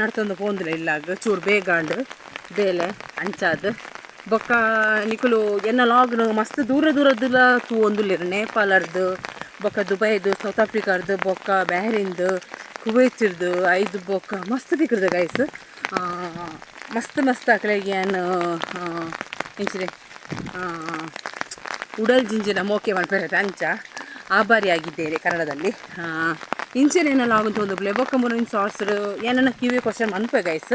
ನಡ್ತಂದು ಪೋಂದಿಲ್ಲ ಇಲ್ಲಾಗ ಚೂರು ಬೇಗಾಂಡು ಬೇಲೆ ಅಂಚಾದು ಬೊಕ್ಕ ನಿಕುಲು ಎನ್ನ ಲಾಗ್ ಮಸ್ತ್ ದೂರ ದೂರದಲ್ಲ ತೂ ಒಂದುಲ್ಲೇರು ನೇಪಾಳರ್ದು ಬೊಕ್ಕ ದುಬೈದು ಸೌತ್ ಆಫ್ರಿಕಾರ್ದು ಬೊಕ್ಕ ಬ್ಯಾರಿನ್ದು ಕುವೈತಿರ್ದು ಐದು ಬೊಕ್ಕ ಮಸ್ತ್ ತಿಕ್ಕರ್ದು ಗೈಸ್ ಮಸ್ತ್ ಮಸ್ತ್ ಅಕಡೆಗೆ ಏನು ಇಂಚಿದೆ ಉಡಲ್ ಜಿಂಜಿನ ಮೋಕೆ ಮಾಡ್ತಾರೆ ಅಂಚ ಆಭಾರಿಯಾಗಿದ್ದೇನೆ ಕನ್ನಡದಲ್ಲಿ ಇಂಚೆನೇನೆಲ್ಲ ಆಗುಂತ ಒಂದು ಬೊಕ್ಕ ಮುರಿನ ಸಾರ್ಸ್ ಏನನ್ನ ಕಿವಿ ಕ್ವಶನ್ ಅನ್ಪೆ ಗೈಸ್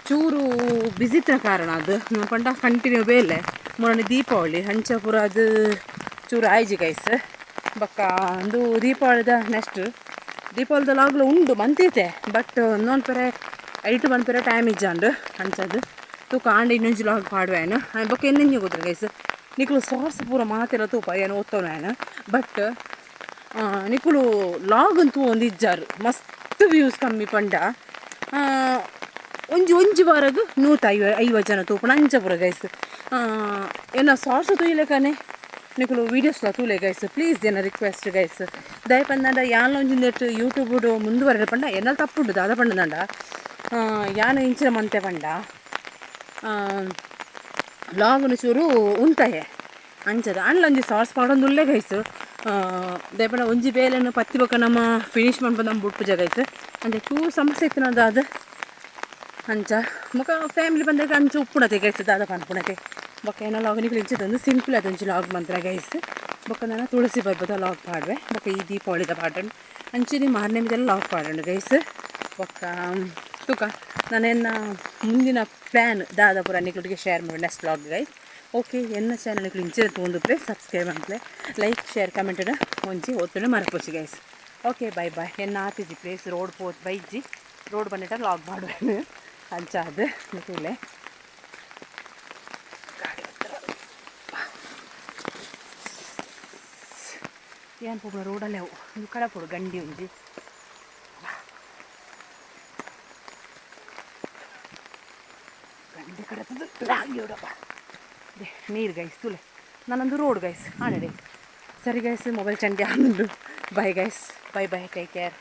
ಚೂರು ಬಿಸಿತ್ರ ಕಾರಣ ಅದು ಪಂಡ ಕಂಟಿನ್ಯೂ ಬೇಲೆ ಮೊನ್ನೆ ದೀಪಾವಳಿ ಹಂಚ ಪೂರ ಅದು ಚೂರು ಆಯ್ಜಿ ಗೈಸ್ ಬೊಕ್ಕ ಒಂದು ದೀಪಾವಳಿದ ನೆಕ್ಸ್ಟ್ ದೀಪಾವಳಿದ ಲಾಗ್ಲು ಉಂಡು ಮಂತೈತೆ ಬಟ್ ನೋಡ್ಪರೆ ಐಟು ಬಂದ್ಪರೆ ಟೈಮ್ ಇಜ್ಜಾಂಡು ಹಂಚದು ತೂಕ ಆಂಡ ಇನ್ನೊಂಜಿ ಲಾಗ್ ಪಾಡುವೇನು ಬೊಕ್ಕ ಎನ್ನೆಂಜಿ ಗೊತ್ತಿಲ್ಲ ಗೈಸ್ ನಿಕುಲು ಸಾರ್ಸ್ ಪೂರ ಮಾತೆಲ್ಲ ತೂಪ ಏನು ಓದ್ತವನು ಬಟ್ ನಿಕುಲು ಲಾಗ್ ಅಂತೂ ಒಂದು ಇಜ್ಜಾರು ಮಸ್ತ್ ವ್ಯೂಸ್ ಕಮ್ಮಿ ಪಂಡ ಒಂಜಿ ವಾರಗೂ 150 ಜನ ತೂಪಣ ಅಂಚ ಪೂರ ಗೈಸ್ ಏನ ಸಾರ್ಸ್ ತೂಯಿಲೆಕನೆ ನಿಕುಲು ವೀಡಿಯೋಸ್ಲ ತೂಲೆ ಗೈಸ್ ಪ್ಲೀಸ್ ಏನ ರಿಕ್ವೆಸ್ಟ್ ಗೈಸ್ ದಯಪಂದಂಡ ಯಾನ ಒಂಜಿಂದೆಟ್ಟು ಯೂಟ್ಯೂಬ್ ಮುಂದುವರೆದ ಪಂಡ ಎನ್ನಲ್ ತಪ್ಪುಂಡು ದಾದ ಪಂಡದಂಡ ಯಾನ ಇಂಚಿನ ಮಂತೆ ಪಂಡ ಲಾಗ್ನು ಚೂರು ಉಂಟಯೆ ಅಂಚದ ಅಂಡ್ಲ ಒಂಜಿ ಸಾರ್ಸ್ ಪಾಡೊಂದುಲ್ಲೆ ಗೈಸ್ ದಯಪಂಡ ಒಂಜಿ ಬೇಲೆನು ಪತ್ತಿ ಬೊಕ್ಕ ನಮ್ಮ ಫಿನಿಶ್ ಮಾಡ್ಬೋದು ನಮ್ಮ ಬುಟ್ಟು ಗೈಸ್ ಅಂದರೆ ಚೂರು ಸಮಸ್ಯೆ ಇತ್ತು ನನ್ನದು ಅದು ಅಂಚ ಬೊಕ್ಕ ಫ್ಯಾಮಿಲಿ ಬಂದಾಗ ಅಂಚ ಉಪ್ಪುಣತೆ ಗೈಸ್ ದಾದ ಪನ್ಪುಣತೆ ಬೊಕ್ಕ ಏನೋ ಲಾಗ್ ನಿಕ್ಲು ಇಂಚದೊಂದು ಸಿಂಪಲ್ ಅದೊಂಚು ಲಾಗ್ ಮಂತ್ರ ಗೈಸ್ ಬೊಕ್ಕ ನಾನು ತುಳಸಿ ಬರ್ಬೋದ ಲಾಗ್ ಪಾಡುವೆ ಬೊಕ್ಕ ಈ ದೀಪಾವಳಿದ ಪಾಡಂಡು ಅಂಚಿನ ಮಾರನೇ ಮಿದೆಲ್ಲ ಲಾಗ್ ಪಾಡಂಡು ಗೈಸ್ ಬೊಕ್ಕ ತೂಕ ನಾನೆನ್ನ ಮುಂದಿನ ಪ್ಲ್ಯಾನ್ ದಾದ ಪೂರ ನಿಕ್ಲೊಟ್ಟಿಗೆ ಶೇರ್ ಮಾಡಿ ನೆಕ್ಸ್ಟ್ ಲಾಗ್ ಗೈಸ್ ಓಕೆ ಎನ್ನ ಚಾನಲ್ಗೆ ಇಂಚಿನ ತೊಗೊಂಡು ಸಬ್ಸ್ಕ್ರೈಬ್ ಮಾಡ್ಲೆ ಲೈಕ್ ಶೇರ್ ಕಮೆಂಟ್ ಒಂಜಿ ಓದ್ತೇನೆ ಮರಪೋಚಿ ಗೈಸ್ ಓಕೆ ಬೈ ಬಾಯ್ ಎನ್ನ ಆತಿಜಿ ಪ್ಲೇಸ್ ರೋಡ್ ಪೋತ್ ಬೈಜಿ ರೋಡ್ ಬಂದಿಟ್ಟ ಲಾಗ್ ಮಾಡುವೇನು ಅಂಚ ಅದು ನಿಕುಲೆ ಏನು ಪೋಪುನ ರೋಡಲ್ಲೇ ಅವು ಇದು ಕಡಪುಡು ಗಂಡಿ ಒಂಜಿ ಗಂಡಿ ಕಡಪದು ರಾಗಿಯೋಡಪ್ಪ ನೀರು ಗೈಸ್ ತುಲೆ ನಾನೊಂದು ರೋಡ್ ಗೈಸ್ ಆಣೆ ಸರಿ ಗೈಸ್ ಮೊಬೈಲ್ ಚಂಡಿ ಆಂದು bye guys bye bye take care